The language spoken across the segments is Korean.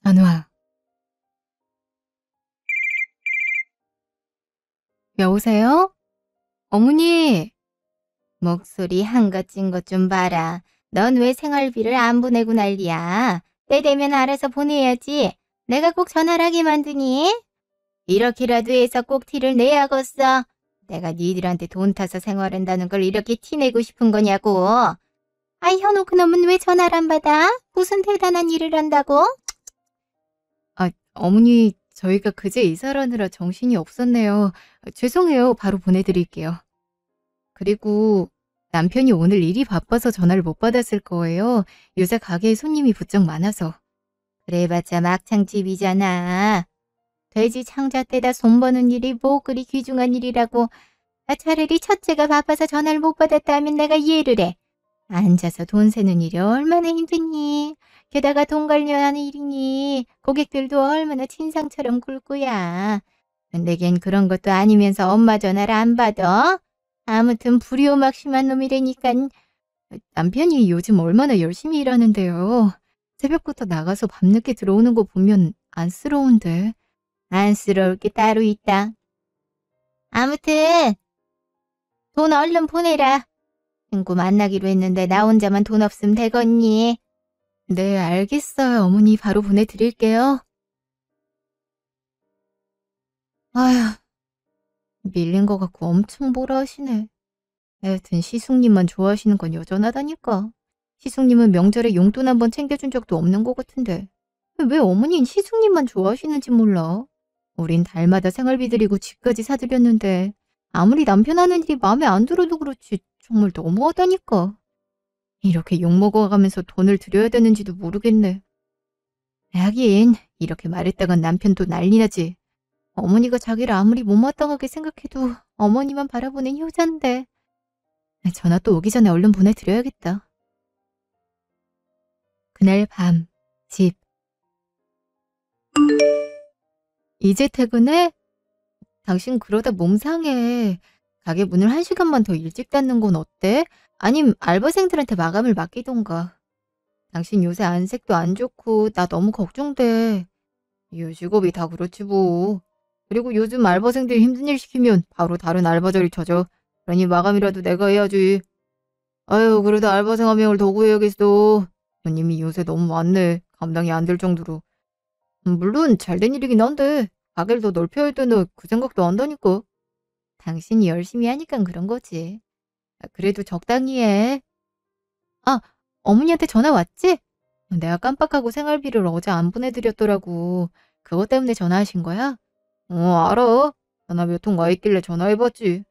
안 와. 여보세요? 어머니! 목소리 한가찐 것 좀 봐라. 넌 왜 생활비를 안 보내고 난리야? 때 되면 알아서 보내야지. 내가 꼭 전화를 하게 만드니? 이렇게라도 해서 꼭 티를 내야겠어. 내가 니들한테 돈 타서 생활한다는 걸 이렇게 티내고 싶은 거냐고. 아이, 현우 그놈은 왜 전화를 안 받아? 무슨 대단한 일을 한다고? 어머니, 저희가 그제 이사를 하느라 정신이 없었네요. 죄송해요. 바로 보내드릴게요. 그리고 남편이 오늘 일이 바빠서 전화를 못 받았을 거예요. 요새 가게에 손님이 부쩍 많아서. 그래봤자 막창집이잖아. 돼지 창자 떼다 손 버는 일이 뭐 그리 귀중한 일이라고. 차라리 첫째가 바빠서 전화를 못 받았다면 내가 이해를 해. 앉아서 돈 세는 일이 얼마나 힘드니. 게다가 돈 관리하는 일이니. 고객들도 얼마나 친상처럼 굴고야. 내겐 그런 것도 아니면서 엄마 전화를 안 받아. 아무튼 불효막심한 놈이라니깐. 남편이 요즘 얼마나 열심히 일하는데요. 새벽부터 나가서 밤늦게 들어오는 거 보면 안쓰러운데. 안쓰러울 게 따로 있다. 아무튼 돈 얼른 보내라. 친구 만나기로 했는데 나 혼자만 돈 없음 되겠니? 네, 알겠어요. 어머니 바로 보내드릴게요. 아휴, 밀린 거 같고 엄청 뭐라 하시네. 하여튼 시숙님만 좋아하시는 건 여전하다니까. 시숙님은 명절에 용돈 한 번 챙겨준 적도 없는 것 같은데. 왜 어머니는 시숙님만 좋아하시는지 몰라. 우린 달마다 생활비 드리고 집까지 사드렸는데 아무리 남편 하는 일이 마음에 안 들어도 그렇지 정말 너무하다니까. 이렇게 욕먹어가면서 돈을 드려야 되는지도 모르겠네. 하긴 이렇게 말했다간 남편도 난리 나지. 어머니가 자기를 아무리 못마땅하게 생각해도 어머니만 바라보는 효자인데. 전화 또 오기 전에 얼른 보내드려야겠다. 그날 밤, 집. 이제 퇴근해? 당신 그러다 몸 상해. 가게 문을 1시간만 더 일찍 닫는 건 어때? 아님 알바생들한테 마감을 맡기던가. 당신 요새 안색도 안 좋고 나 너무 걱정돼. 요직업이 다 그렇지 뭐. 그리고 요즘 알바생들 힘든 일 시키면 바로 다른 알바 자리 찾아. 그러니 마감이라도 내가 해야지. 아유, 그러다 알바생 한 명을 더 구해야겠어. 손님이 요새 너무 많네. 감당이 안 될 정도로. 물론 잘된 일이긴 한데 가게를 더 넓혀야 할 때는 그 생각도 안다니까. 당신이 열심히 하니까 그런 거지. 그래도 적당히 해. 아, 어머니한테 전화 왔지? 내가 깜빡하고 생활비를 어제 안 보내드렸더라고. 그것 때문에 전화하신 거야? 알아. 전화 몇 통 와 있길래 전화해봤지.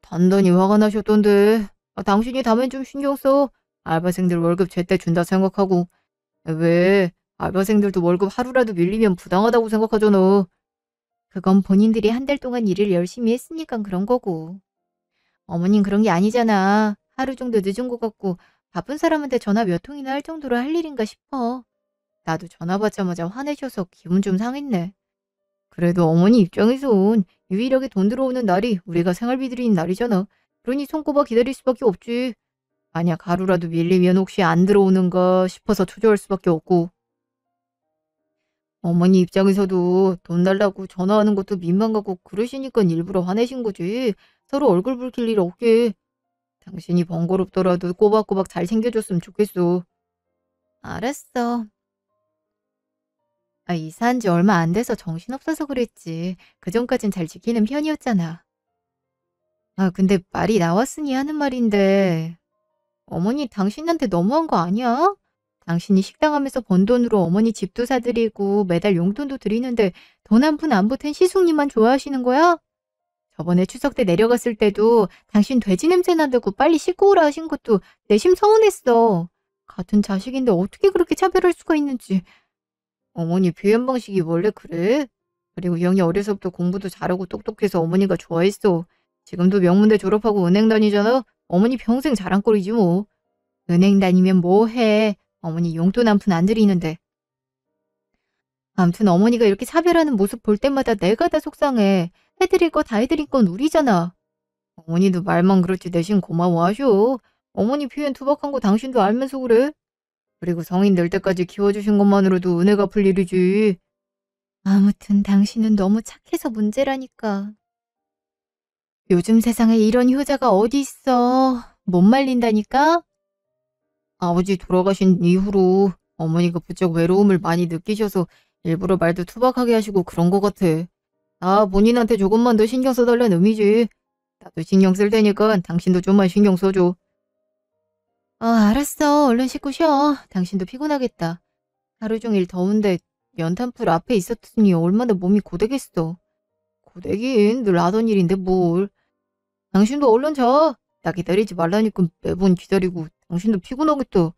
단단히 화가 나셨던데. 당신이 다음엔 좀 신경 써. 알바생들 월급 제때 준다 생각하고. 왜? 알바생들도 월급 하루라도 밀리면 부당하다고 생각하잖아. 그건 본인들이 한 달 동안 일을 열심히 했으니까 그런 거고. 어머님 그런 게 아니잖아. 하루 정도 늦은 것 같고 바쁜 사람한테 전화 몇 통이나 할 정도로 할 일인가 싶어. 나도 전화 받자마자 화내셔서 기분 좀 상했네. 그래도 어머니 입장에선 유일하게 돈 들어오는 날이 우리가 생활비 드리는 날이잖아. 그러니 손꼽아 기다릴 수밖에 없지. 만약 하루라도 밀리면 혹시 안 들어오는가 싶어서 초조할 수밖에 없고. 어머니 입장에서도 돈 달라고 전화하는 것도 민망하고 그러시니까 일부러 화내신 거지. 서로 얼굴 붉힐 일 없게. 당신이 번거롭더라도 꼬박꼬박 잘 챙겨줬으면 좋겠어. 알았어. 이사한 지 얼마 안 돼서 정신없어서 그랬지. 그전까진 잘 지키는 편이었잖아. 근데 말이 나왔으니 하는 말인데. 어머니 당신한테 너무한 거 아니야? 당신이 식당하면서 번 돈으로 어머니 집도 사드리고 매달 용돈도 드리는데 돈 한 푼 안 보탠 시숙님만 좋아하시는 거야? 저번에 추석 때 내려갔을 때도 당신 돼지 냄새 난다고 빨리 씻고 오라 하신 것도 내심 서운했어. 같은 자식인데 어떻게 그렇게 차별할 수가 있는지. 어머니 표현 방식이 원래 그래? 그리고 영이 어려서부터 공부도 잘하고 똑똑해서 어머니가 좋아했어. 지금도 명문대 졸업하고 은행 다니잖아? 어머니 평생 자랑거리지 뭐. 은행 다니면 뭐 해? 어머니 용돈 한 푼 안 드리는데. 아무튼 어머니가 이렇게 차별하는 모습 볼 때마다 내가 다 속상해. 해드릴 거 다 해드린 건 우리잖아. 어머니도 말만 그렇지 대신 고마워하셔. 어머니 표현 투박한 거 당신도 알면서 그래. 그리고 성인 될 때까지 키워주신 것만으로도 은혜 갚을 일이지. 아무튼 당신은 너무 착해서 문제라니까. 요즘 세상에 이런 효자가 어디 있어. 못 말린다니까? 아버지 돌아가신 이후로 어머니가 부쩍 외로움을 많이 느끼셔서 일부러 말도 투박하게 하시고 그런 것 같아. 나 본인한테 조금만 더 신경 써달라는 의미지. 나도 신경 쓸 테니까 당신도 좀만 신경 써줘. 알았어. 얼른 씻고 쉬어. 당신도 피곤하겠다. 하루 종일 더운데 연탄불 앞에 있었으니 얼마나 몸이 고되겠어. 고되긴 늘 하던 일인데 뭘. 당신도 얼른 자. 나 기다리지 말라니까 매번 기다리고 당신도 피곤하겠다.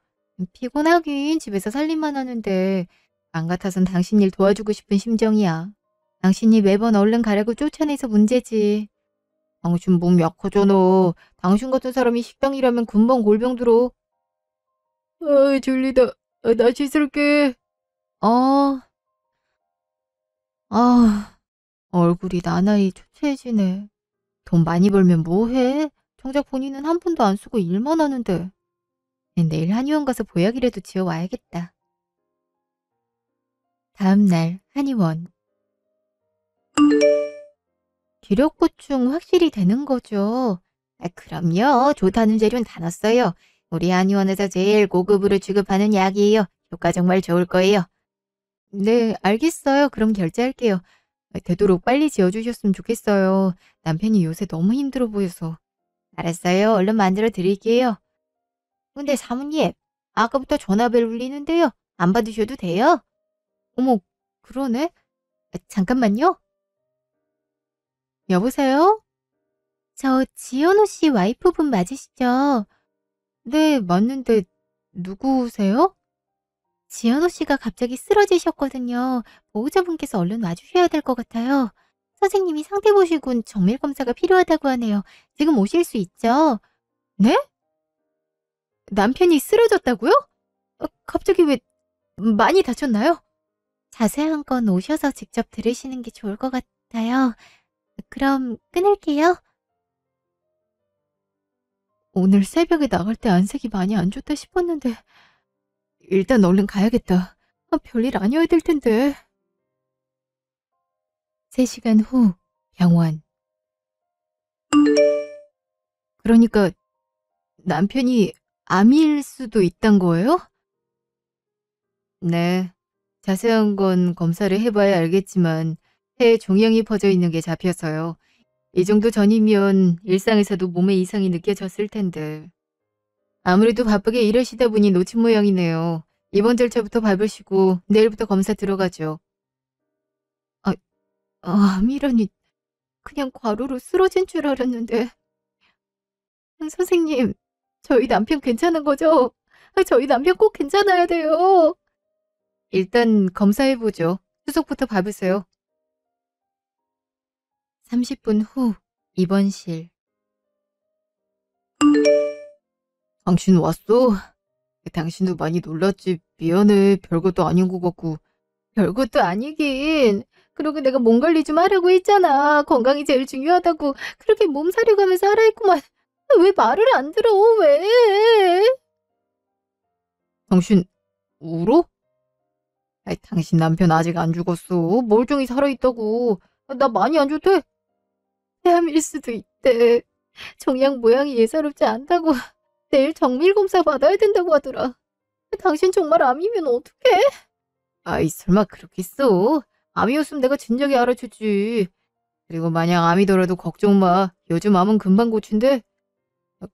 피곤하긴 집에서 살림만 하는데 안 같아선 당신 일 도와주고 싶은 심정이야. 당신이 매번 얼른 가라고 쫓아내서 문제지. 당신 몸 약하잖아. 당신 같은 사람이 식당 일하면 금방 골병 들어. 졸리다. 나 씻을게. 어, 아, 얼굴이 나나이 초췌해지네. 돈 많이 벌면 뭐해? 정작 본인은 한 푼도 안 쓰고 일만 하는데. 내일 한의원 가서 보약이라도 지어와야겠다. 다음 날 한의원. 기력 보충 확실히 되는 거죠? 그럼요. 좋다는 재료는 다 넣었어요. 우리 한의원에서 제일 고급으로 취급하는 약이에요. 효과 정말 좋을 거예요. 네, 알겠어요. 그럼 결제할게요. 되도록 빨리 지어주셨으면 좋겠어요. 남편이 요새 너무 힘들어 보여서. 알았어요. 얼른 만들어 드릴게요. 근데 사모님, 아까부터 전화벨 울리는데요. 안 받으셔도 돼요? 어머, 그러네? 잠깐만요. 여보세요? 저 지현우 씨 와이프분 맞으시죠? 네, 맞는데 누구세요? 지현우 씨가 갑자기 쓰러지셨거든요. 보호자분께서 얼른 와주셔야 될 것 같아요. 선생님이 상태 보시곤 정밀 검사가 필요하다고 하네요. 지금 오실 수 있죠? 네? 남편이 쓰러졌다고요? 갑자기 왜 많이 다쳤나요? 자세한 건 오셔서 직접 들으시는 게 좋을 것 같아요. 그럼 끊을게요. 오늘 새벽에 나갈 때 안색이 많이 안 좋다 싶었는데 일단 얼른 가야겠다. 별일 아니어야 될 텐데. 3시간 후 병원. 그러니까 남편이 암일 수도 있단 거예요? 네. 자세한 건 검사를 해봐야 알겠지만 폐에 종양이 퍼져 있는 게 잡혀서요. 이 정도 전이면 일상에서도 몸에 이상이 느껴졌을 텐데. 아무래도 바쁘게 일하시다 보니 놓친 모양이네요. 이번 절차부터 밟으시고 내일부터 검사 들어가죠. 아, 암이라니 그냥 과로로 쓰러진 줄 알았는데. 선생님, 저희 남편 괜찮은 거죠? 저희 남편 꼭 괜찮아야 돼요. 일단 검사해보죠. 수속부터 밟으세요. 30분 후 입원실. 당신 왔어? 당신도 많이 놀랐지. 미안해. 별것도 아닌 것 같고. 별것도 아니긴. 그러고 내가 몸 관리 좀 하라고 했잖아. 건강이 제일 중요하다고. 그렇게 몸살이 가면서 하라 했구만. 왜 말을 안 들어? 왜? 당신 울어? 당신 남편 아직 안 죽었어. 멀쩡히 살아있다고. 나 많이 안 좋대. 폐암일 수도 있대. 종양 모양이 예사롭지 않다고. 내일 정밀 검사 받아야 된다고 하더라. 당신 정말 암이면 어떡해? 아이, 설마 그렇겠어. 암이었으면 내가 진작에 알아주지. 그리고 만약 암이더라도 걱정 마. 요즘 암은 금방 고친대.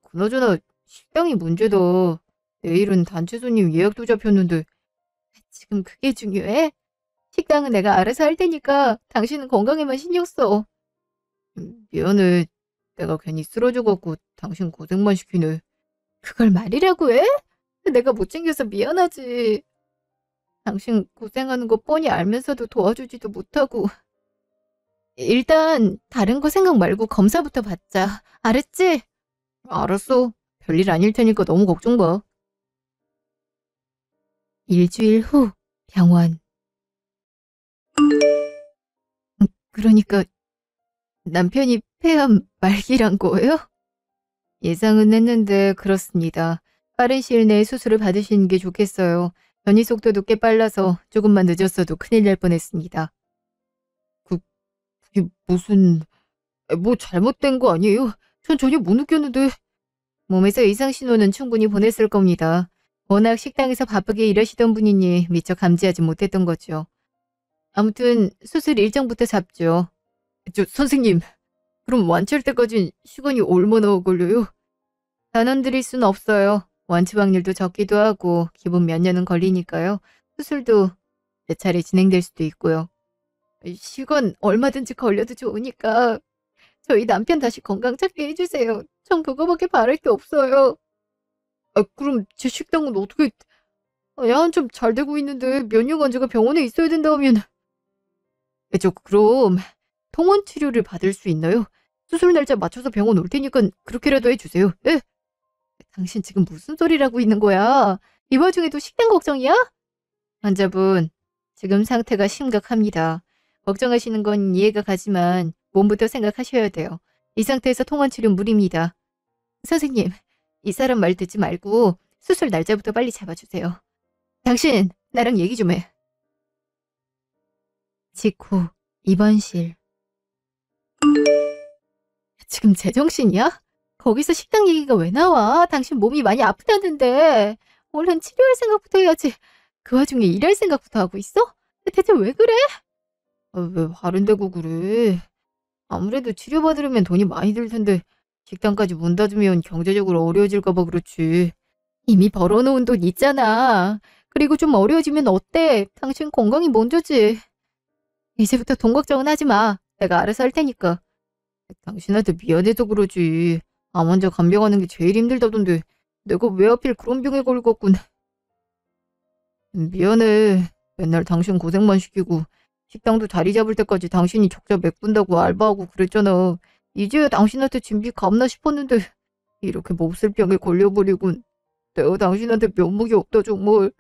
그나저나 식당이 문제다. 내일은 단체 손님 예약도 잡혔는데 지금 그게 중요해? 식당은 내가 알아서 할 테니까 당신은 건강에만 신경 써. 미안해. 내가 괜히 쓰러져갖고 당신 고생만 시키네. 그걸 말이라고 해? 내가 못 챙겨서 미안하지. 당신 고생하는 거 뻔히 알면서도 도와주지도 못하고. 일단 다른 거 생각 말고 검사부터 받자. 알았지? 알았어. 별일 아닐 테니까 너무 걱정 마. 일주일 후 병원. 그러니까 남편이 폐암 말기란 거예요? 예상은 했는데 그렇습니다. 빠른 시일 내에 수술을 받으시는 게 좋겠어요. 전이 속도도 꽤 빨라서 조금만 늦었어도 큰일 날 뻔했습니다. 그, 그게 무슨, 뭐 잘못된 거 아니에요? 전 전혀 못 느꼈는데. 몸에서 이상 신호는 충분히 보냈을 겁니다. 워낙 식당에서 바쁘게 일하시던 분이니 미처 감지하지 못했던 거죠. 아무튼 수술 일정부터 잡죠. 선생님, 그럼 완치할 때까진 시간이 얼마나 걸려요? 단언 드릴 순 없어요. 완치 확률도 적기도 하고 기본 몇 년은 걸리니까요. 수술도 몇 차례 진행될 수도 있고요. 시간 얼마든지 걸려도 좋으니까 저희 남편 다시 건강 찾게 해주세요. 전 그거밖에 바랄 게 없어요. 그럼 제 식당은 어떻게... 야한 좀 잘 되고 있는데 몇 년간 제가 병원에 있어야 된다면... 그럼 통원 치료를 받을 수 있나요? 수술 날짜 맞춰서 병원 올 테니까 그렇게라도 해주세요. 예? 당신 지금 무슨 소리라고 있는 거야? 이 와중에도 식단 걱정이야? 환자분, 지금 상태가 심각합니다. 걱정하시는 건 이해가 가지만 몸부터 생각하셔야 돼요. 이 상태에서 통원 치료 무리입니다. 선생님, 이 사람 말 듣지 말고 수술 날짜부터 빨리 잡아주세요. 당신, 나랑 얘기 좀 해. 직후, 입원실. 지금 제정신이야? 거기서 식당 얘기가 왜 나와? 당신 몸이 많이 아프다는데. 얼른 치료할 생각부터 해야지. 그 와중에 일할 생각부터 하고 있어? 대체 왜 그래? 왜 화를 내고 그래? 아무래도 치료받으려면 돈이 많이 들 텐데 식당까지 문 닫으면 경제적으로 어려워질까 봐 그렇지. 이미 벌어놓은 돈 있잖아. 그리고 좀 어려워지면 어때? 당신 건강이 먼저지. 이제부터 돈 걱정은 하지 마. 내가 알아서 할 테니까. 당신한테 미안해서 그러지. 암 환자 간병하는 게 제일 힘들다던데 내가 왜 하필 그런 병에 걸렸군. 미안해. 맨날 당신 고생만 시키고 식당도 자리 잡을 때까지 당신이 적자 메꾼다고 알바하고 그랬잖아. 이제야 당신한테 진비 감나 싶었는데 이렇게 몹쓸 병에 걸려버리군. 내가 당신한테 면목이 없다 정말.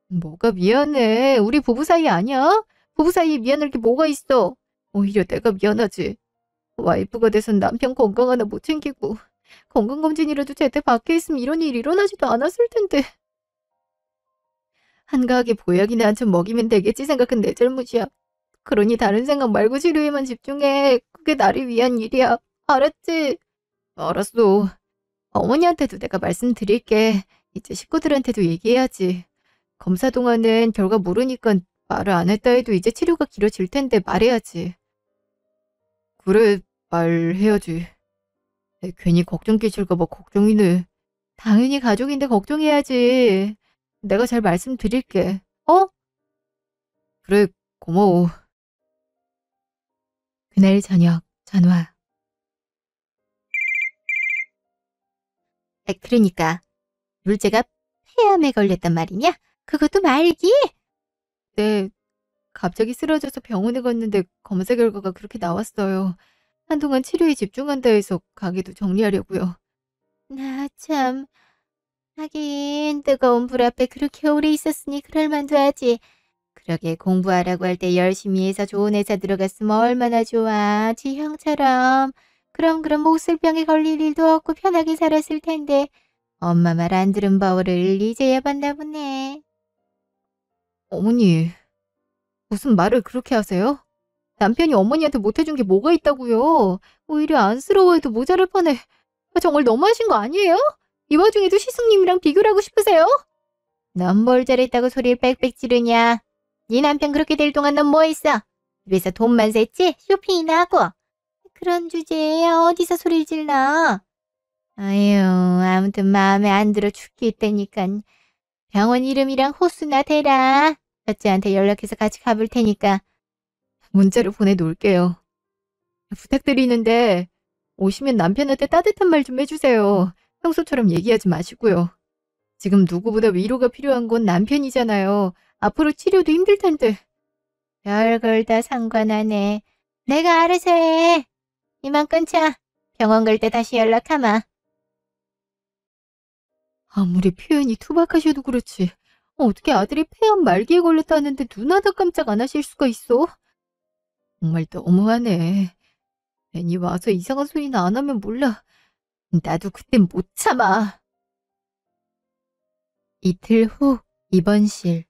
뭐가 미안해. 우리 부부 사이 아니야? 부부 사이에 미안할 게 뭐가 있어. 오히려 내가 미안하지. 와이프가 돼선 남편 건강 하나 못 챙기고 건강검진이라도 제때 받게 했으면 이런 일이 일어나지도 않았을 텐데. 한가하게 보약이나 한 점 먹이면 되겠지 생각은 내 잘못이야. 그러니 다른 생각 말고 치료에만 집중해. 그게 나를 위한 일이야. 알았지? 알았어. 어머니한테도 내가 말씀드릴게. 이제 식구들한테도 얘기해야지. 검사 동안은 결과 모르니까 말을 안 했다 해도 이제 치료가 길어질 텐데 말해야지. 그래, 말해야지. 괜히 걱정 끼칠까 봐 걱정이네. 당연히 가족인데 걱정해야지. 내가 잘 말씀드릴게. 어? 그래, 고마워. 그날 저녁 전화. 그러니까 둘째가 폐암에 걸렸단 말이냐? 그것도 말기? 네, 갑자기 쓰러져서 병원에 갔는데 검사 결과가 그렇게 나왔어요. 한동안 치료에 집중한다 해서 가게도 정리하려고요. 나 참, 하긴 뜨거운 불 앞에 그렇게 오래 있었으니 그럴 만도 하지. 그러게 공부하라고 할 때 열심히 해서 좋은 회사 들어갔으면 얼마나 좋아. 지형처럼. 그럼 몹쓸병에 걸릴 일도 없고 편하게 살았을 텐데. 엄마 말 안 들은 바오를 이제야 봤나 보네. 어머니, 무슨 말을 그렇게 하세요? 남편이 어머니한테 못해준 게 뭐가 있다고요? 오히려 안쓰러워해도 모자랄 뻔해. 정말 너무하신 거 아니에요? 이 와중에도 시숙님이랑 비교를 하고 싶으세요? 넌 뭘 잘했다고 소리를 빽빽 지르냐? 네 남편 그렇게 될 동안 넌 뭐 했어? 집에서 돈만 셌지? 쇼핑이나 하고. 그런 주제에 어디서 소리를 질러? 아유, 아무튼 마음에 안 들어 죽겠다니깐. 병원 이름이랑 호수나 대라. 첫째한테 연락해서 같이 가볼 테니까. 문자로 보내놓을게요. 부탁드리는데 오시면 남편한테 따뜻한 말 좀 해주세요. 평소처럼 얘기하지 마시고요. 지금 누구보다 위로가 필요한 건 남편이잖아요. 앞으로 치료도 힘들 텐데. 별걸 다 상관하네. 내가 알아서 해. 이만 끊자. 병원 갈 때 다시 연락하마. 아무리 표현이 투박하셔도 그렇지. 어떻게 아들이 폐암 말기에 걸렸다는데 눈 하나 깜짝 안 하실 수가 있어? 정말 너무하네. 괜히 와서 이상한 소리나 안 하면 몰라. 나도 그땐 못 참아. 이틀 후 입원실.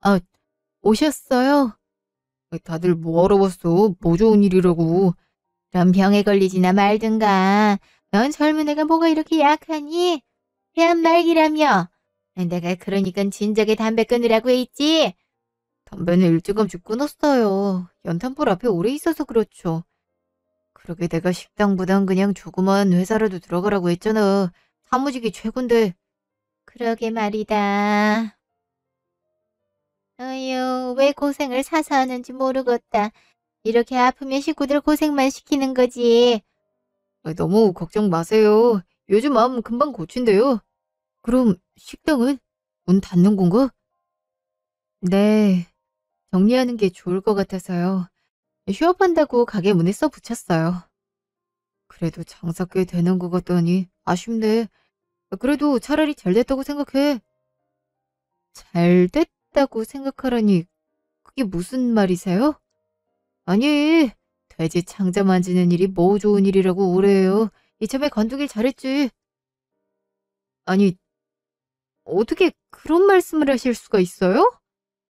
아, 오셨어요? 다들 뭐 알아봤어? 뭐 좋은 일이라고. 그럼 병에 걸리지나 말든가. 넌 젊은 애가 뭐가 이렇게 약하니? 폐암 말기라며. 내가 그러니까 진작에 담배 끊으라고 했지. 담배는 일찌감치 끊었어요. 연탄불 앞에 오래 있어서 그렇죠. 그러게 내가 식당보단 그냥 조그만 회사라도 들어가라고 했잖아. 사무직이 최곤데. 그러게 말이다. 어휴, 왜 고생을 사서 하는지 모르겠다. 이렇게 아프면 식구들 고생만 시키는 거지. 너무 걱정 마세요. 요즘 마음 금방 고친대요. 그럼 식당은 문 닫는 건가? 네, 정리하는 게 좋을 것 같아서요. 휴업한다고 가게 문에 써 붙였어요. 그래도 장사 꽤 되는 것 같더니 아쉽네. 그래도 차라리 잘 됐다고 생각해. 잘 됐다고 생각하라니 그게 무슨 말이세요? 아니, 돼지 창자 만지는 일이 뭐 좋은 일이라고 오래해요. 이참에 관두길 잘했지. 아니, 어떻게 그런 말씀을 하실 수가 있어요?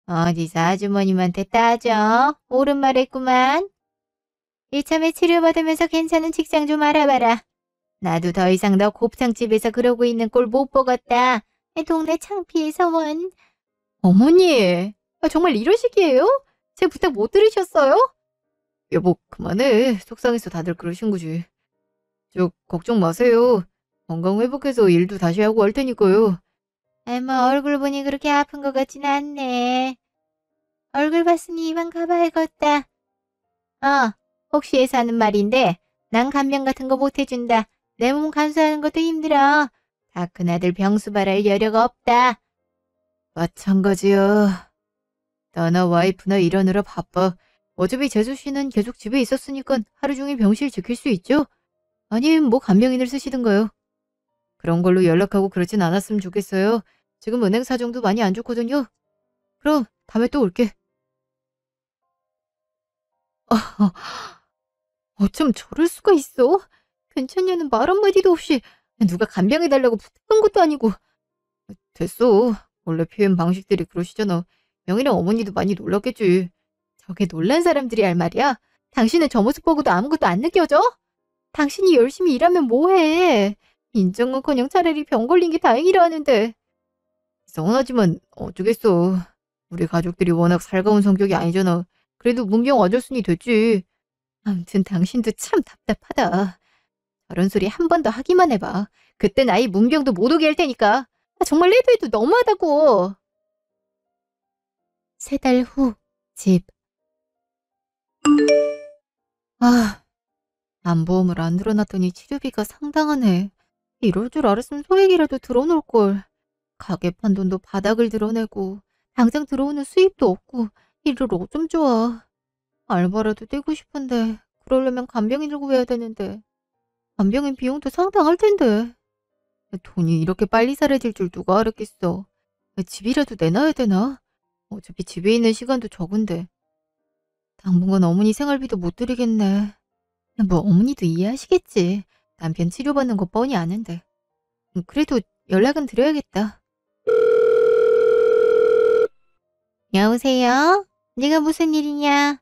어디서 아주머님한테 따져. 옳은 말 했구만. 이참에 치료받으면서 괜찮은 직장 좀 알아봐라. 나도 더 이상 너 곱창집에서 그러고 있는 꼴 못 보겠다. 동네 창피해서 원. 어머니, 정말 이러시기에요? 제 부탁 못 들으셨어요? 여보, 그만해. 속상해서 다들 그러신 거지. 걱정 마세요. 건강 회복해서 일도 다시 하고 할 테니까요. 뭐 얼굴 보니 그렇게 아픈 것 같진 않네. 얼굴 봤으니 이만 가봐야겠다. 혹시 해서 하는 말인데 난 간병 같은 거 못 해준다. 내 몸 간수하는 것도 힘들어. 다 큰아들 병수 발할 여력 없다. 마찬가지야. 나나 와이프나 일하느라 바빠. 어차피 재수 씨는 계속 집에 있었으니까 하루 종일 병실 지킬 수 있죠? 아님 뭐 간병인을 쓰시든가요. 그런 걸로 연락하고 그러진 않았으면 좋겠어요. 지금 은행 사정도 많이 안 좋거든요. 그럼 다음에 또 올게. 어쩜 저럴 수가 있어? 괜찮냐는 말 한마디도 없이 누가 간병해달라고 부탁한 것도 아니고. 됐어. 원래 표현 방식들이 그러시잖아. 명이랑 어머니도 많이 놀랐겠지. 저게 놀란 사람들이 할 말이야? 당신은 저 모습 보고도 아무것도 안 느껴져? 당신이 열심히 일하면 뭐해? 인정은커녕 차라리 병 걸린 게 다행이라 하는데. 서운하지만 어쩌겠어. 우리 가족들이 워낙 살가운 성격이 아니잖아. 그래도 문병 와줬으니 됐지. 아무튼 당신도 참 답답하다. 저런 소리 한 번 더 하기만 해봐. 그땐 아이 문병도 못 오게 할 테니까. 정말 해도 너무하다고. 3달 후 집. 암보험을 안 들어놨더니 치료비가 상당하네. 이럴 줄 알았으면 소액이라도 들어놓을걸. 가게 판 돈도 바닥을 드러내고 당장 들어오는 수입도 없고 일을 어쩜 좋아. 알바라도 뛰고 싶은데 그러려면 간병인을 구해야 되는데 간병인 비용도 상당할 텐데. 돈이 이렇게 빨리 사라질 줄 누가 알았겠어. 집이라도 내놔야 되나? 어차피 집에 있는 시간도 적은데. 당분간 어머니 생활비도 못 드리겠네. 뭐 어머니도 이해하시겠지. 남편 치료받는 거 뻔히 아는데. 그래도 연락은 드려야겠다. 여보세요? 네가 무슨 일이냐?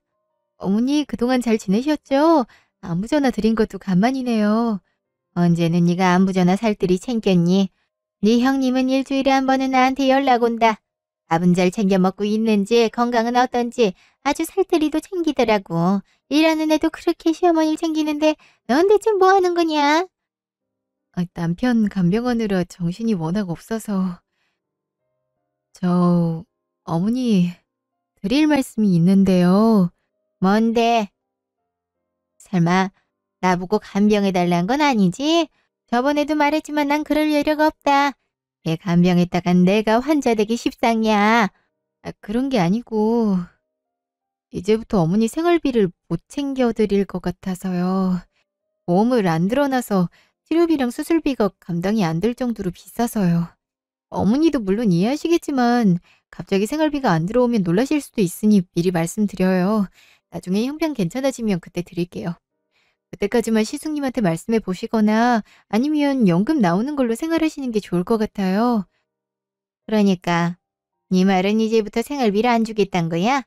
어머니 그동안 잘 지내셨죠? 안부 전화 드린 것도 간만이네요. 언제는 네가 안부전화 살뜰히 챙겼니? 네 형님은 일주일에 한 번은 나한테 연락 온다. 밥은 잘 챙겨 먹고 있는지 건강은 어떤지 아주 살뜰히도 챙기더라고. 일하는 애도 그렇게 시어머니를 챙기는데 넌 대체 뭐 하는 거냐? 남편 간병하느라 정신이 워낙 없어서. 어머니 드릴 말씀이 있는데요. 뭔데? 설마 나보고 간병해달란 건 아니지? 저번에도 말했지만 난 그럴 여력 없다. 걔 간병했다간 내가 환자 되기 십상이야. 그런 게 아니고 이제부터 어머니 생활비를 못 챙겨드릴 것 같아서요. 보험을 안 들어놔서 치료비랑 수술비가 감당이 안 될 정도로 비싸서요. 어머니도 물론 이해하시겠지만 갑자기 생활비가 안 들어오면 놀라실 수도 있으니 미리 말씀드려요. 나중에 형편 괜찮아지면 그때 드릴게요. 그때까지만 시숙님한테 말씀해 보시거나 아니면 연금 나오는 걸로 생활하시는 게 좋을 것 같아요. 그러니까 네 말은 이제부터 생활비를 안 주겠단 거야?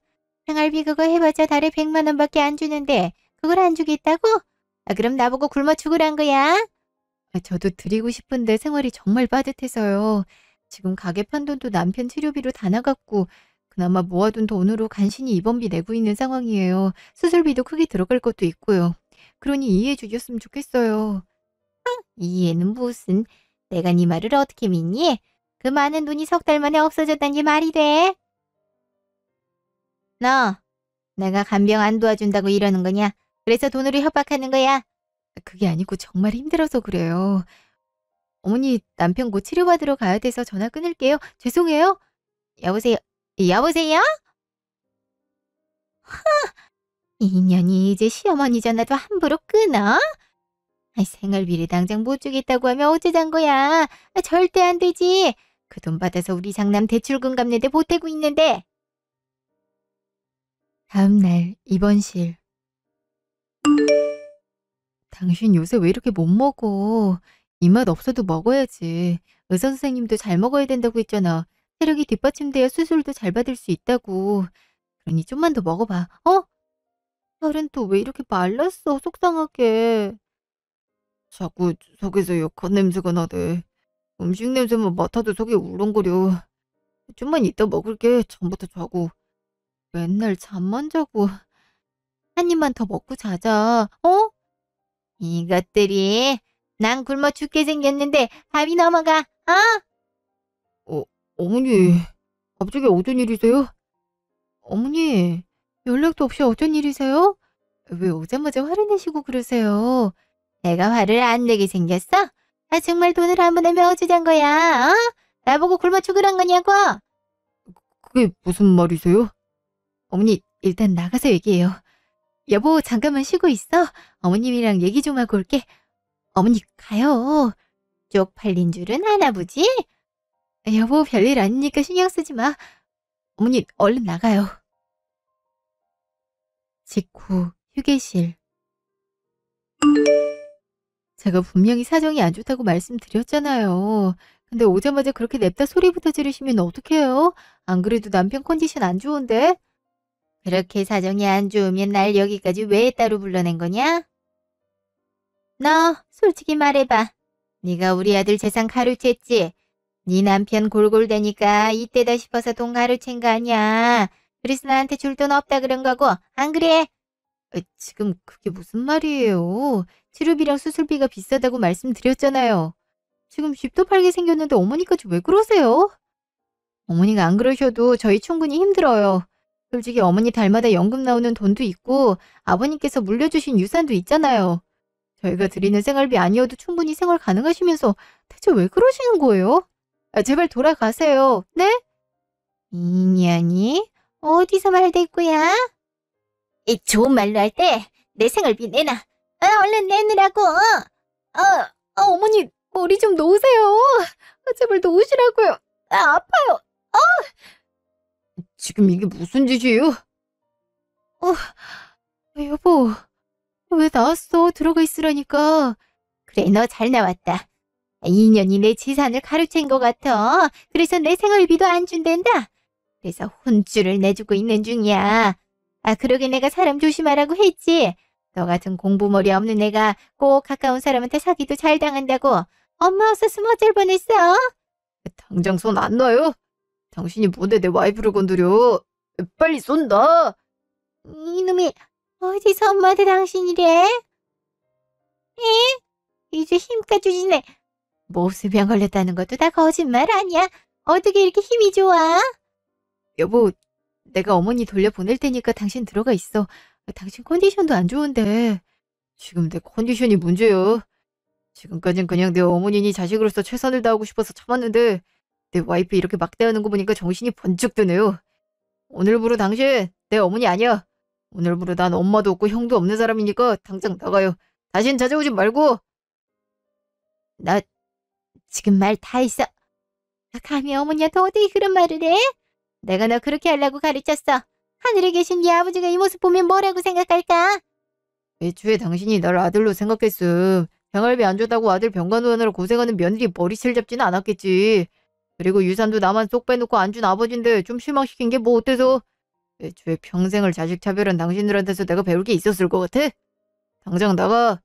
생활비 그거 해봤자 달에 100만 원밖에 안 주는데 그걸 안 주겠다고? 그럼 나보고 굶어 죽으란 거야? 저도 드리고 싶은데 생활이 정말 빠듯해서요. 지금 가게 판 돈도 남편 치료비로 다 나갔고 그나마 모아둔 돈으로 간신히 입원비 내고 있는 상황이에요. 수술비도 크게 들어갈 것도 있고요. 그러니 이해해 주셨으면 좋겠어요. 이해는 무슨. 내가 네 말을 어떻게 믿니? 그 많은 돈이 석 달 만에 없어졌단 게 말이 돼? 너, 내가 간병 안 도와준다고 이러는 거냐? 그래서 돈으로 협박하는 거야? 그게 아니고 정말 힘들어서 그래요. 어머니 남편 곧 치료받으러 가야 돼서 전화 끊을게요. 죄송해요. 여보세요? 여보세요? 인연이 이제 시어머니 전화도 함부로 끊어? 생활비를 당장 못 주겠다고 하면 어쩌잔 거야? 절대 안 되지. 그 돈 받아서 우리 장남 대출금 갚는데 보태고 있는데. 다음 날 입원실. 당신 요새 왜 이렇게 못 먹어? 입맛 없어도 먹어야지. 의사 선생님도 잘 먹어야 된다고 했잖아. 체력이 뒷받침돼야 수술도 잘 받을 수 있다고. 그러니 좀만 더 먹어봐. 어? 살은 또 왜 이렇게 말랐어? 속상하게. 자꾸 속에서 역한 냄새가 나대. 음식 냄새만 맡아도 속이 울렁거려. 좀만 이따 먹을게. 잠부터 자고. 맨날 잠만 자고. 한 입만 더 먹고 자자. 어? 이것들이 난 굶어 죽게 생겼는데 밥이 넘어가. 어, 어머니, 갑자기 어쩐 일이세요? 어머니, 연락도 없이 어쩐 일이세요? 왜 오자마자 화를 내시고 그러세요? 내가 화를 안 내게 생겼어? 정말 돈을 한 번에 메워주잔 거야. 나보고 굶어 죽으란 거냐고. 그게 무슨 말이세요? 어머니, 일단 나가서 얘기해요. 여보, 잠깐만 쉬고 있어. 어머님이랑 얘기 좀 하고 올게. 어머니, 가요. 쪽팔린 줄은 아나 보지? 여보, 별일 아니니까 신경 쓰지 마. 어머니, 얼른 나가요. 직후 휴게실. 제가 분명히 사정이 안 좋다고 말씀드렸잖아요. 근데 오자마자 그렇게 냅다 소리부터 지르시면 어떡해요? 안 그래도 남편 컨디션 안 좋은데? 그렇게 사정이 안 좋으면 날 여기까지 왜 따로 불러낸 거냐? 너 솔직히 말해봐. 네가 우리 아들 재산 가로챘지? 네 남편 골골대니까 이때다 싶어서 돈 가로챈 거 아니야. 그래서 나한테 줄 돈 없다 그런 거고, 안 그래? 지금 그게 무슨 말이에요? 치료비랑 수술비가 비싸다고 말씀드렸잖아요. 지금 집도 팔게 생겼는데 어머니까지 왜 그러세요? 어머니가 안 그러셔도 저희 충분히 힘들어요. 솔직히 어머니 달마다 연금 나오는 돈도 있고 아버님께서 물려주신 유산도 있잖아요. 저희가 드리는 생활비 아니어도 충분히 생활 가능하시면서 대체 왜 그러시는 거예요? 제발 돌아가세요. 네? 인연이? 어디서 말대꾸야? 좋은 말로 할 때 내 생활비 내놔. 얼른 내놓으라고. 어머니 머리 좀 놓으세요. 제발 놓으시라고요. 아파요. 지금 이게 무슨 짓이에요? 여보, 왜 나왔어? 들어가 있으라니까. 그래, 너 잘 나왔다. 인연이 내 재산을 가로챈 것 같아. 그래서 내 생활비도 안 준댄다. 그래서 혼쭐을 내주고 있는 중이야. 그러게 내가 사람 조심하라고 했지. 너 같은 공부머리 없는 애가 꼭 가까운 사람한테 사기도 잘 당한다고. 엄마 없었으면 어쩔 뻔했어. 당장 손 안 놔요? 당신이 뭔데 내 와이프를 건드려? 빨리 쏜다. 이놈이 어디서 엄마한테 당신이래? 이제 힘까지 주지네. 모수병 걸렸다는 것도 다 거짓말 아니야? 어떻게 이렇게 힘이 좋아? 여보, 내가 어머니 돌려보낼 테니까 당신 들어가 있어. 당신 컨디션도 안 좋은데. 지금 내 컨디션이 문제야. 지금까진 그냥 내 어머니니 자식으로서 최선을 다하고 싶어서 참았는데 내 와이프 이렇게 막대하는 거 보니까 정신이 번쩍 드네요. 오늘부로 당신 내 어머니 아니야. 오늘부로 난 엄마도 없고 형도 없는 사람이니까 당장 나가요. 다신 찾아오지 말고. 너 지금 말 다 했어. 감히 어머니한테 어떻게 그런 말을 해? 내가 너 그렇게 하려고 가르쳤어. 하늘에 계신 네 아버지가 이 모습 보면 뭐라고 생각할까? 애초에 당신이 날 아들로 생각했음. 생활비 안 줬다고 아들 병간 후하느라 고생하는 며느리 머리채를 잡지는 않았겠지. 그리고 유산도 나만 쏙 빼놓고 안 준 아버지인데 좀 실망시킨 게 뭐 어때서? 애초에 평생을 자식 차별한 당신들한테서 내가 배울 게 있었을 것 같아? 당장 나가.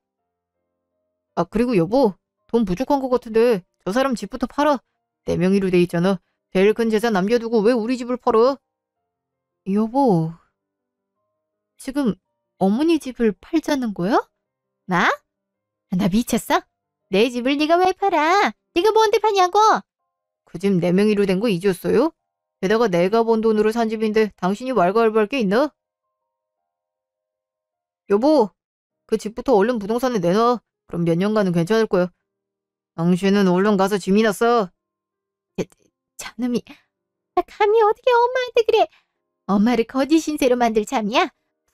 아, 그리고 여보, 돈 부족한 것 같은데 저 사람 집부터 팔아. 내 명의로 돼 있잖아. 제일 큰 재산 남겨두고 왜 우리 집을 팔아? 여보, 지금 어머니 집을 팔자는 거야? 나? 나 미쳤어? 내 집을 네가 왜 팔아? 네가 뭔데 파냐고? 그 집 내 명의로 된 거 잊었어요? 게다가 내가 번 돈으로 산 집인데 당신이 왈가왈부할 게 있나? 여보, 그 집부터 얼른 부동산에 내놔. 그럼 몇 년간은 괜찮을 거야. 당신은 얼른 가서 짐이나 싸. 저놈이 감히 어떻게 엄마한테 그래? 엄마를 거짓 신세로 만들 참이야?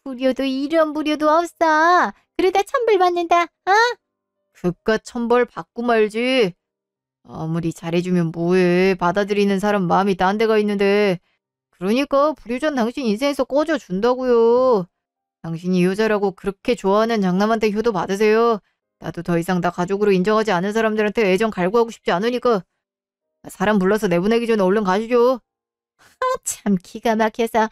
불효도 이런 불효도 없어. 그러다 천벌 받는다. 어? 그깟 천벌 받고 말지. 아무리 잘해주면 뭐해. 받아들이는 사람 마음이 딴 데가 있는데. 그러니까 불효전 당신 인생에서 꺼져준다고요. 당신이 여자라고 그렇게 좋아하는 장남한테 효도 받으세요. 나도 더 이상 나 가족으로 인정하지 않은 사람들한테 애정 갈구하고 싶지 않으니까. 사람 불러서 내보내기 전에 얼른 가시죠. 참 기가 막혀서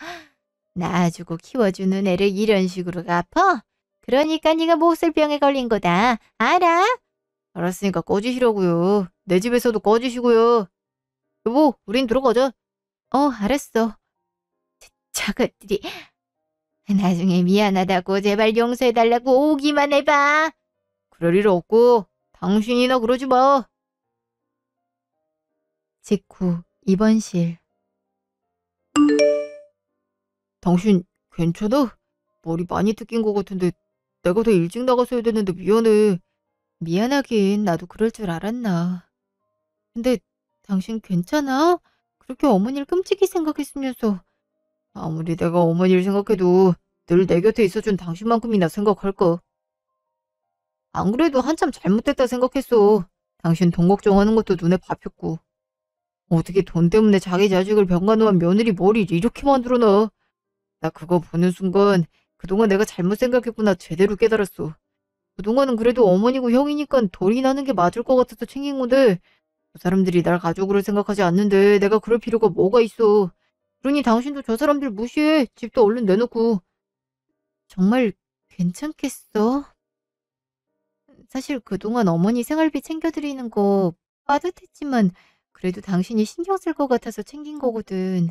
낳아주고 키워주는 애를 이런 식으로 갚어? 그러니까 네가 못쓸 병에 걸린 거다. 알아? 알았으니까 꺼지시라고요. 내 집에서도 꺼지시고요. 여보, 우린 들어가자. 알았어. 저것들이 나중에 미안하다고 제발 용서해달라고 오기만 해봐. 그럴 일 없고 당신이나 그러지 마. 직후 입원실. 당신 괜찮아? 머리 많이 뜯긴 것 같은데 내가 더 일찍 나갔어야 됐는데 미안해. 미안하긴 나도 그럴 줄 알았나. 근데 당신 괜찮아? 그렇게 어머니를 끔찍히 생각했으면서. 아무리 내가 어머니를 생각해도 늘 내 곁에 있어준 당신만큼이나 생각할까. 안 그래도 한참 잘못됐다 생각했어. 당신 돈 걱정하는 것도 눈에 밟혔고. 어떻게 돈 때문에 자기 자식을 병간호한 며느리 머리를 이렇게 만들어놔. 나 그거 보는 순간 그동안 내가 잘못 생각했구나 제대로 깨달았어. 그동안은 그래도 어머니고 형이니까 돌이 나는 게 맞을 것 같아서 챙긴 건데 그 사람들이 날 가족으로 생각하지 않는데 내가 그럴 필요가 뭐가 있어. 그러니 당신도 저 사람들 무시해. 집도 얼른 내놓고. 정말 괜찮겠어? 사실 그동안 어머니 생활비 챙겨드리는 거 빠듯했지만 그래도 당신이 신경 쓸 것 같아서 챙긴 거거든.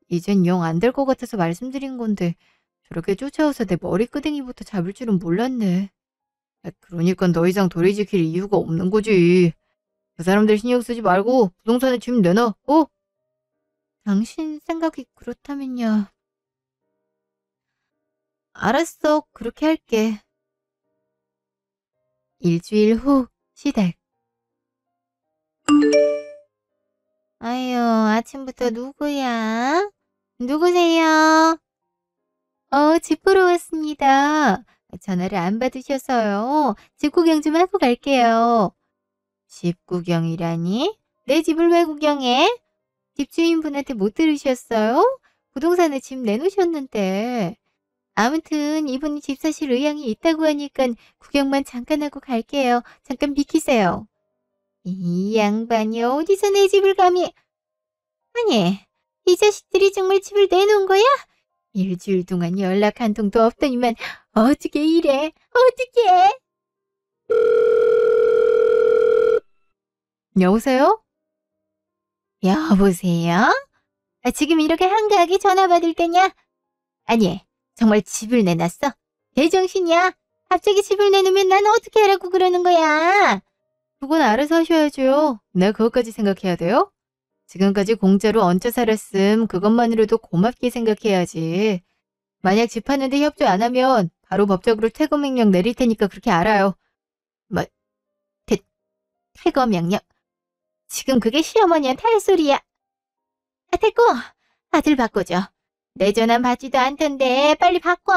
이젠 영 안 될 것 같아서 말씀드린 건데 저렇게 쫓아와서 내 머리끄댕이부터 잡을 줄은 몰랐네. 야, 그러니까 더 이상 도리 지킬 이유가 없는 거지. 그 사람들 신경 쓰지 말고 부동산에 짐 내놔. 어? 당신 생각이 그렇다면야. 알았어, 그렇게 할게. 일주일 후 시댁. 아유, 아침부터 누구야? 누구세요? 집 보러 왔습니다. 전화를 안 받으셔서요. 집 구경 좀 하고 갈게요. 집 구경이라니? 내 집을 왜 구경해? 집주인분한테 못 들으셨어요? 부동산에 집 내놓으셨는데. 아무튼 이분이 집 사실 의향이 있다고 하니까 구경만 잠깐 하고 갈게요. 잠깐 비키세요. 이 양반이 어디서 내 집을 감히... 아니, 이 자식들이 정말 집을 내놓은 거야? 일주일 동안 연락 한 통도 없더니만 어떻게 이래? 어떻게? 여보세요? 여보세요? 지금 이렇게 한가하게 전화 받을 때냐? 아니, 정말 집을 내놨어? 제정신이야? 갑자기 집을 내놓으면 난 어떻게 하라고 그러는 거야? 그건 알아서 하셔야죠. 내가 그것까지 생각해야 돼요? 지금까지 공짜로 얹혀 살았음 그것만으로도 고맙게 생각해야지. 만약 집 파는데 협조 안 하면 바로 법적으로 퇴거 명령 내릴 테니까 그렇게 알아요. 퇴거 명령. 지금 그게 시어머니한테 할 소리야. 됐고, 아들 바꿔줘. 내 전화 받지도 않던데 빨리 바꿔.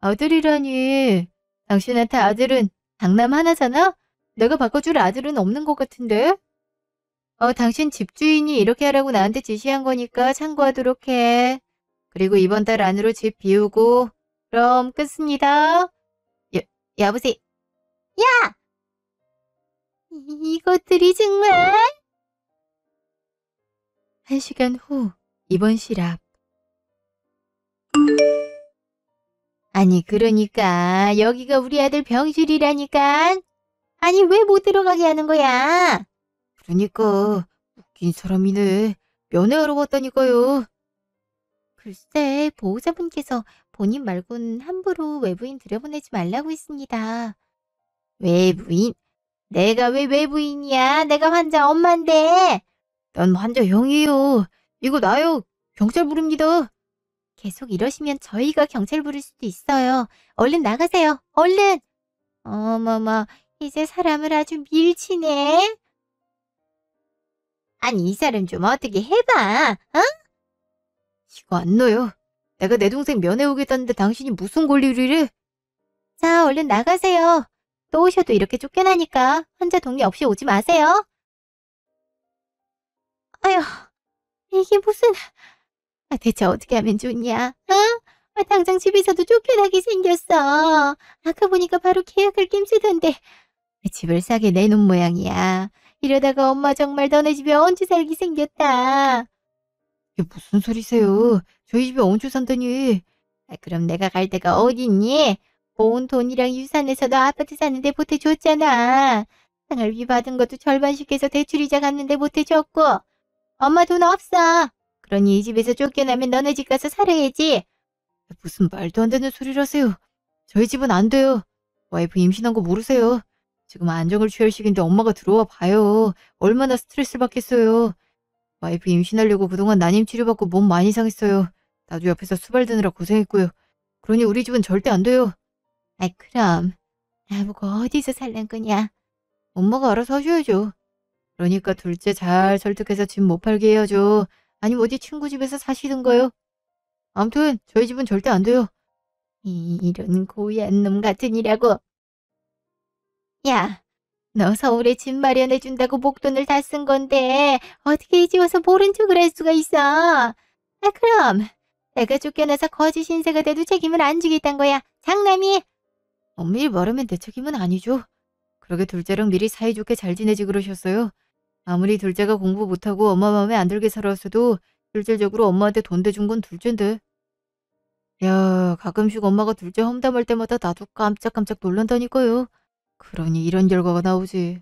아들이라니. 당신한테 아들은 장남 하나잖아? 내가 바꿔줄 아들은 없는 것 같은데? 당신 집주인이 이렇게 하라고 나한테 지시한 거니까 참고하도록 해. 그리고 이번 달 안으로 집 비우고 그럼 끊습니다. 여보세요? 야! 이것들이 정말? 1시간 후 입원실 앞. 아니, 그러니까 여기가 우리 아들 병실이라니까. 아니, 왜 못 들어가게 하는 거야? 그러니까 웃긴 사람이네. 면회하러 왔다니까요. 글쎄, 보호자분께서 본인 말고는 함부로 외부인 들여보내지 말라고 했습니다. 외부인? 내가 왜 외부인이야? 내가 환자 엄마인데. 난 환자 형이에요. 이거 나요. 경찰 부릅니다. 계속 이러시면 저희가 경찰 부를 수도 있어요. 얼른 나가세요. 얼른! 어머머, 이제 사람을 아주 밀치네. 아니, 이 사람 좀 어떻게 해봐. 어? 이거 안 넣어요. 내가 내 동생 면회 오겠다는데 당신이 무슨 권리를 해? 자, 얼른 나가세요. 또 오셔도 이렇게 쫓겨나니까 환자 동의 없이 오지 마세요. 아휴, 이게 무슨... 대체 어떻게 하면 좋냐? 어? 당장 집에서도 쫓겨나게 생겼어. 아까 보니까 바로 계약을 낌쓰던데. 집을 싸게 내놓은 모양이야. 이러다가 엄마 정말 너네 집에 얹혀 살기 생겼다. 이게 무슨 소리세요? 저희 집에 얹혀 산다니. 그럼 내가 갈 데가 어딨니? 온 돈이랑 유산에서 너 아파트 사는데 보태줬잖아. 생활비 받은 것도 절반씩 해서 대출이자 갚는데 보태줬고. 엄마 돈 없어. 그러니 이 집에서 쫓겨나면 너네 집 가서 살아야지. 무슨 말도 안 되는 소리를 하세요. 저희 집은 안 돼요. 와이프 임신한 거 모르세요? 지금 안정을 취할 시기인데 엄마가 들어와 봐요. 얼마나 스트레스를 받겠어요. 와이프 임신하려고 그동안 난임 치료받고 몸 많이 상했어요. 나도 옆에서 수발드느라 고생했고요. 그러니 우리 집은 절대 안 돼요. 그럼 나보고 어디서 살란 거냐? 엄마가 알아서 하셔야죠. 그러니까 둘째 잘 설득해서 집 못 팔게 해야죠. 아니면 어디 친구 집에서 사시든가요. 아무튼 저희 집은 절대 안 돼요. 이런 고얀 놈 같으니라고. 야, 너 서울에 집 마련해준다고 목돈을 다 쓴 건데 어떻게 이제 와서 모른 척을 할 수가 있어? 그럼 내가 쫓겨나서 거지 신세가 돼도 책임을 안 지겠단 거야. 장남이? 엄밀히 말하면 내 책임은 아니죠. 그러게 둘째랑 미리 사이좋게 잘 지내지 그러셨어요. 아무리 둘째가 공부 못하고 엄마 마음에 안 들게 살았어도 실질적으로 엄마한테 돈 대준 건 둘째인데. 야, 가끔씩 엄마가 둘째 험담할 때마다 나도 깜짝깜짝 놀란다니까요. 그러니 이런 결과가 나오지.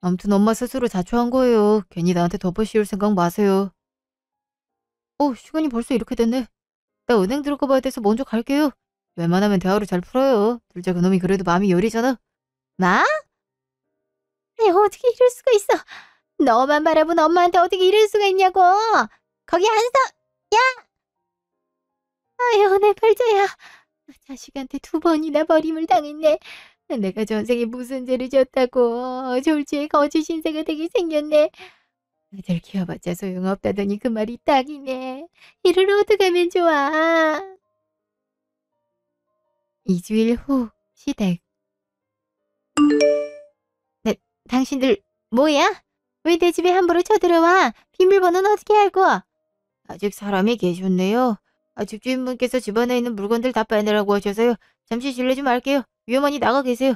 아무튼 엄마 스스로 자초한 거예요. 괜히 나한테 덮어씌울 생각 마세요. 시간이 벌써 이렇게 됐네. 나 은행 들어가 봐야 돼서 먼저 갈게요. 웬만하면 대화로 잘 풀어요. 둘째 그놈이 그래도 마음이 여리잖아. 마? 아니, 어떻게 이럴 수가 있어? 너만 바라본 엄마한테 어떻게 이럴 수가 있냐고. 거기 안 서. 야! 아유, 내 팔자야. 자식한테 2번이나 버림을 당했네. 내가 전생에 무슨 죄를 졌다고. 졸지에 거지 신세가 되게 생겼네. 아들 키워봤자 소용없다더니 그 말이 딱이네. 이를 어떡하면 좋아. 2주일 후 시댁. 당신들 뭐야? 왜 내 집에 함부로 쳐들어와? 비밀번호는 어떻게 알고? 아직 사람이 계셨네요. 집주인분께서 집안에 있는 물건들 다 빼내라고 하셔서요. 잠시 실례 좀 할게요. 위험하니 나가 계세요.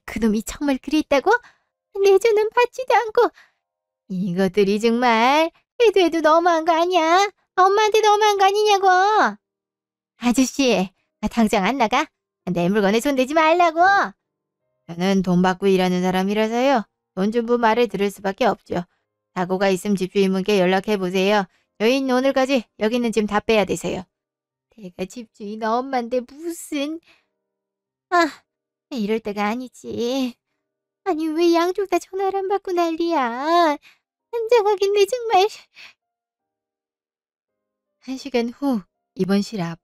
그놈이 정말 그랬다고? 내 전은 받지도 않고. 이것들이 정말 해도 너무한 거 아니야? 엄마한테 너무한 거 아니냐고. 아저씨, 당장 안 나가? 내 물건에 손대지 말라고. 저는 돈 받고 일하는 사람이라서요. 돈주부 말을 들을 수밖에 없죠. 사고가 있음 집주인분께 연락해보세요. 저희는 오늘까지 여기 있는 짐 다 빼야 되세요. 내가 집주인 엄마인데 무슨... 이럴 때가 아니지. 아니, 왜 양쪽 다 전화를 안 받고 난리야. 한장하겠네 정말. 1시간 후 입원실 앞.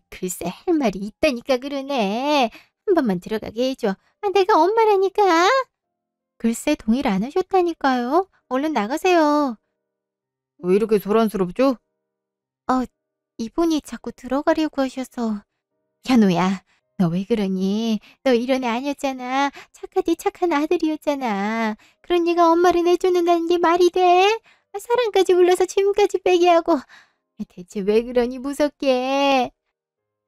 글쎄 할 말이 있다니까 그러네. 한 번만 들어가게 해줘. 내가 엄마라니까. 글쎄 동의를 안 하셨다니까요. 얼른 나가세요. 왜 이렇게 소란스럽죠? 이분이 자꾸 들어가려고 하셔서. 현우야, 너 왜 그러니? 너 이런 애 아니었잖아. 착하디 착한 아들이었잖아. 그런 네가 엄마를 내쫓는다는 게 말이 돼? 사랑까지 불러서 짐까지 빼게 하고. 대체 왜 그러니 무섭게.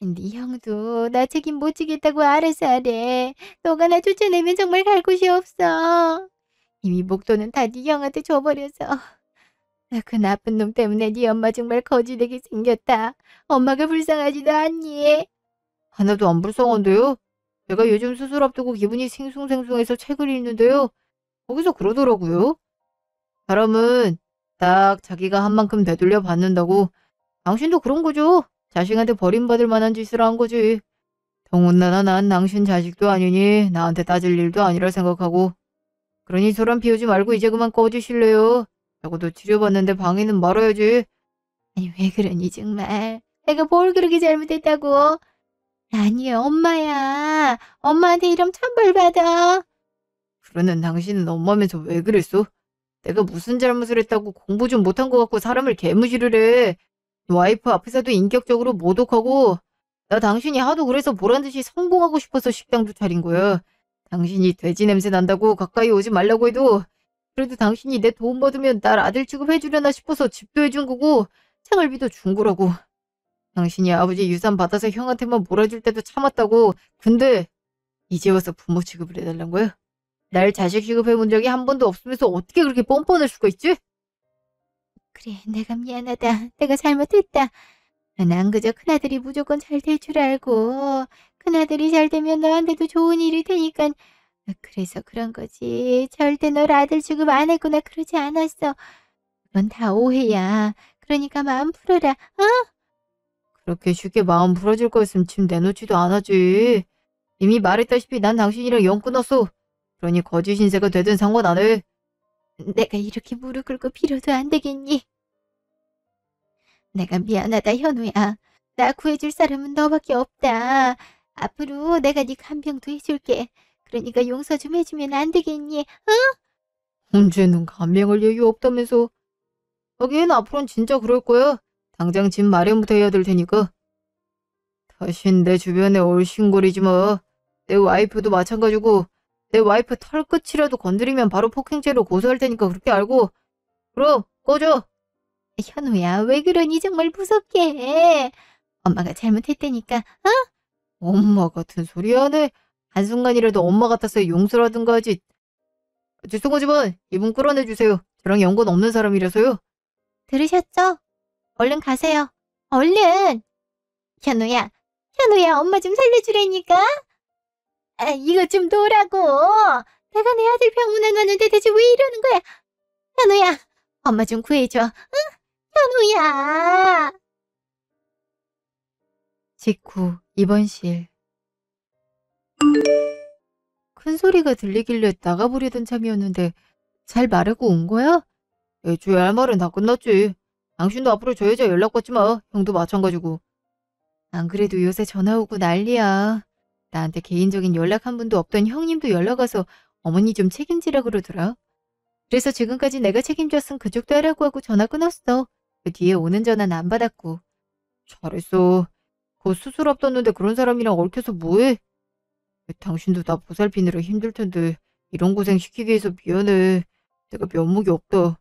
네 형도 나 책임 못 지겠다고 알아서 하래. 너가 나 쫓아내면 정말 갈 곳이 없어. 이미 목돈은 다 네 형한테 줘버려서. 나 그 나쁜 놈 때문에 네 엄마 정말 거지되게 생겼다. 엄마가 불쌍하지도 않니? 하나도 안 불쌍한데요? 제가 요즘 수술 앞두고 기분이 싱숭생숭해서 책을 읽는데요. 거기서 그러더라고요. 사람은 딱 자기가 한 만큼 되돌려 받는다고. 당신도 그런 거죠? 자식한테 버림받을 만한 짓을 한 거지. 더군다나 난 당신 자식도 아니니 나한테 따질 일도 아니라 생각하고. 그러니 소란 피우지 말고 이제 그만 꺼주실래요? 적어도 치료받는데 방해는 말아야지. 아니 왜 그러니 정말. 내가 뭘 그렇게 잘못했다고. 아니 엄마야. 엄마한테 이러면 천벌 받아. 그러는 당신은 엄마면서 왜 그랬어? 내가 무슨 잘못을 했다고 공부 좀 못한 것 같고 사람을 개무시를 해. 와이프 앞에서도 인격적으로 모독하고. 나 당신이 하도 그래서 보란듯이 성공하고 싶어서 식당도 차린 거야. 당신이 돼지 냄새 난다고 가까이 오지 말라고 해도 그래도 당신이 내 도움 받으면 날 아들 취급해주려나 싶어서 집도 해준 거고 생활비도 준 거라고. 당신이 아버지 유산 받아서 형한테만 몰아줄 때도 참았다고. 근데 이제 와서 부모 취급을 해달란 거야? 날 자식 취급해본 적이 한 번도 없으면서 어떻게 그렇게 뻔뻔할 수가 있지? 그래 내가 미안하다. 내가 잘못했다. 난 그저 큰아들이 무조건 잘 될 줄 알고 큰아들이 잘 되면 너한테도 좋은 일이 되니까 그래서 그런 거지. 절대 널 아들 취급 안 했거나 그러지 않았어. 그건 다 오해야. 그러니까 마음 풀어라. 어? 그렇게 쉽게 마음 풀어줄 거였으면 집 내놓지도 않았지. 이미 말했다시피 난 당신이랑 영 끊었어. 그러니 거짓 신세가 되든 상관 안 해. 내가 이렇게 무릎 꿇고 빌어도 안 되겠니? 내가 미안하다 현우야. 나 구해줄 사람은 너밖에 없다. 앞으로 내가 네 간병도 해줄게. 그러니까 용서 좀 해주면 안 되겠니? 언제는 감명할 여유 없다면서. 하긴 앞으로는 진짜 그럴 거야. 당장 집 마련부터 해야 될 테니까. 다신 내 주변에 얼씬거리지 마. 내 와이프도 마찬가지고 내 와이프 털끝이라도 건드리면 바로 폭행죄로 고소할 테니까 그렇게 알고. 그럼 꺼져. 현우야, 왜 그러니? 정말 무섭게 해. 엄마가 잘못했다니까. 엄마 같은 소리 하네. 한순간이라도 엄마 같아서 용서라든가 하지. 죄송하지만 이분 끌어내주세요. 저랑 연관 없는 사람이라서요. 들으셨죠? 얼른 가세요. 얼른! 현우야, 현우야, 엄마 좀 살려주라니까? 이거 좀 놓으라고. 내가 내 아들 병문안 왔는데 대체 왜 이러는 거야? 현우야, 엄마 좀 구해줘. 응? 현우야! 직후 입원실. 큰 소리가 들리길래 나가보려던 참이었는데 잘 말하고 온 거야? 애초에 할 말은 다 끝났지. 당신도 앞으로 저 여자 연락 받지 마. 형도 마찬가지고. 안 그래도 요새 전화 오고 난리야. 나한테 개인적인 연락 한 분도 없던 형님도 연락 와서 어머니 좀 책임지라 그러더라. 그래서 지금까지 내가 책임졌음 그쪽도 하라고 하고 전화 끊었어. 그 뒤에 오는 전화는 안 받았고. 잘했어. 곧 수술 앞뒀는데 그런 사람이랑 얽혀서 뭐해? 당신도 나 보살피느라 힘들 텐데 이런 고생 시키게 해서 미안해. 내가 면목이 없다.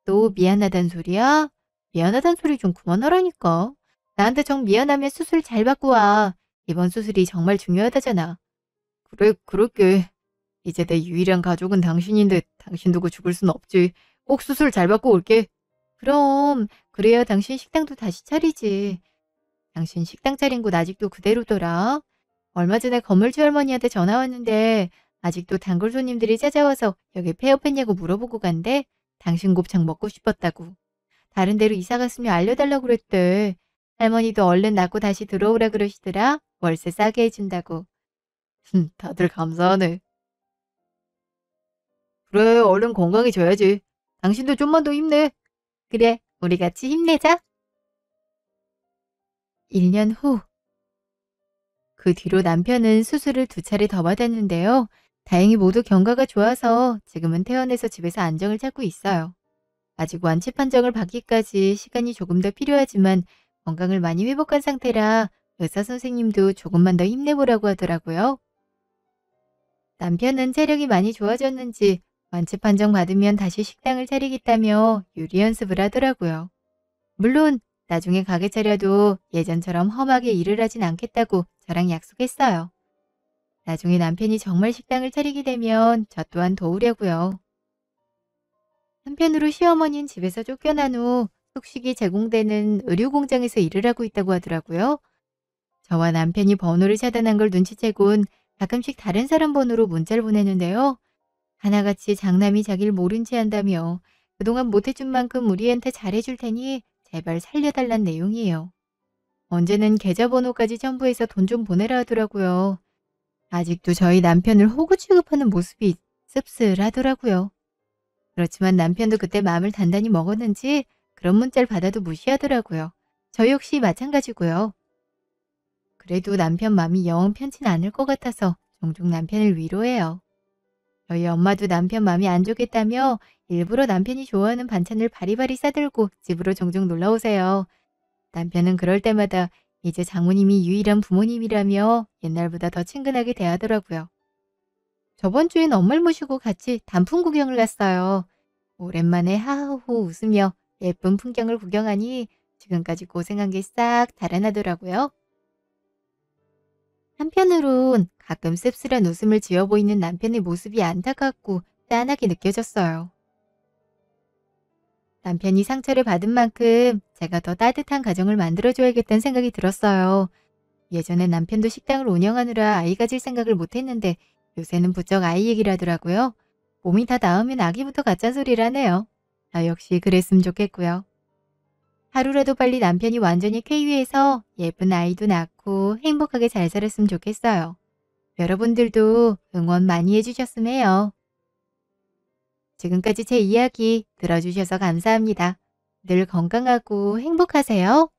또 미안하단 소리야? 미안하단 소리 좀 그만하라니까. 나한테 정 미안하면 수술 잘 받고 와. 이번 수술이 정말 중요하다잖아. 그래, 그럴게. 이제 내 유일한 가족은 당신인데 당신 두고 죽을 순 없지. 꼭 수술 잘 받고 올게. 그럼 그래야 당신 식당도 다시 차리지. 당신 식당 차린 곳 아직도 그대로더라. 얼마 전에 건물주 할머니한테 전화 왔는데 아직도 단골 손님들이 찾아와서 여기 폐업했냐고 물어보고 간대. 당신 곱창 먹고 싶었다고. 다른 데로 이사 갔으면 알려달라고 그랬대. 할머니도 얼른 낫고 다시 들어오라 그러시더라. 월세 싸게 해준다고. 다들 감사하네. 그래, 얼른 건강해져야지. 당신도 좀만 더 힘내. 그래, 우리 같이 힘내자. 1년 후. 그 뒤로 남편은 수술을 2차례 더 받았는데요. 다행히 모두 경과가 좋아서 지금은 퇴원해서 집에서 안정을 찾고 있어요. 아직 완치 판정을 받기까지 시간이 조금 더 필요하지만 건강을 많이 회복한 상태라 의사 선생님도 조금만 더 힘내보라고 하더라고요. 남편은 체력이 많이 좋아졌는지 완치 판정 받으면 다시 식당을 차리겠다며 요리 연습을 하더라고요. 물론 나중에 가게 차려도 예전처럼 험하게 일을 하진 않겠다고 저랑 약속했어요. 나중에 남편이 정말 식당을 차리게 되면 저 또한 도우려고요. 한편으로 시어머니는 집에서 쫓겨난 후 숙식이 제공되는 의류공장에서 일을 하고 있다고 하더라고요. 저와 남편이 번호를 차단한 걸 눈치채곤 가끔씩 다른 사람 번호로 문자를 보내는데요. 하나같이 장남이 자기를 모른 채 한다며 그동안 못해준 만큼 우리한테 잘해줄 테니 제발 살려달란 내용이에요. 언제는 계좌번호까지 첨부해서 돈 좀 보내라 하더라고요. 아직도 저희 남편을 호구 취급하는 모습이 씁쓸하더라고요. 그렇지만 남편도 그때 마음을 단단히 먹었는지 그런 문자를 받아도 무시하더라고요. 저 역시 마찬가지고요. 그래도 남편 마음이 영 편치는 않을 것 같아서 종종 남편을 위로해요. 저희 엄마도 남편 마음이 안 좋겠다며 일부러 남편이 좋아하는 반찬을 바리바리 싸들고 집으로 종종 놀러 오세요. 남편은 그럴 때마다 이제 장모님이 유일한 부모님이라며 옛날보다 더 친근하게 대하더라고요. 저번 주엔 엄마를 모시고 같이 단풍 구경을 갔어요. 오랜만에 하하호 웃으며 예쁜 풍경을 구경하니 지금까지 고생한 게 싹 달아나더라고요. 한편으론 가끔 씁쓸한 웃음을 지어 보이는 남편의 모습이 안타깝고 짠하게 느껴졌어요. 남편이 상처를 받은 만큼 제가 더 따뜻한 가정을 만들어줘야겠다는 생각이 들었어요. 예전엔 남편도 식당을 운영하느라 아이 가질 생각을 못했는데 요새는 부쩍 아이 얘기를 하더라고요. 몸이 다 나으면 아기부터 갖잔 소리를 하네요. 저 역시 그랬으면 좋겠고요. 하루라도 빨리 남편이 완전히 쾌유해서 예쁜 아이도 낳고 행복하게 잘 살았으면 좋겠어요. 여러분들도 응원 많이 해주셨으면 해요. 지금까지 제 이야기 들어주셔서 감사합니다. 늘 건강하고 행복하세요.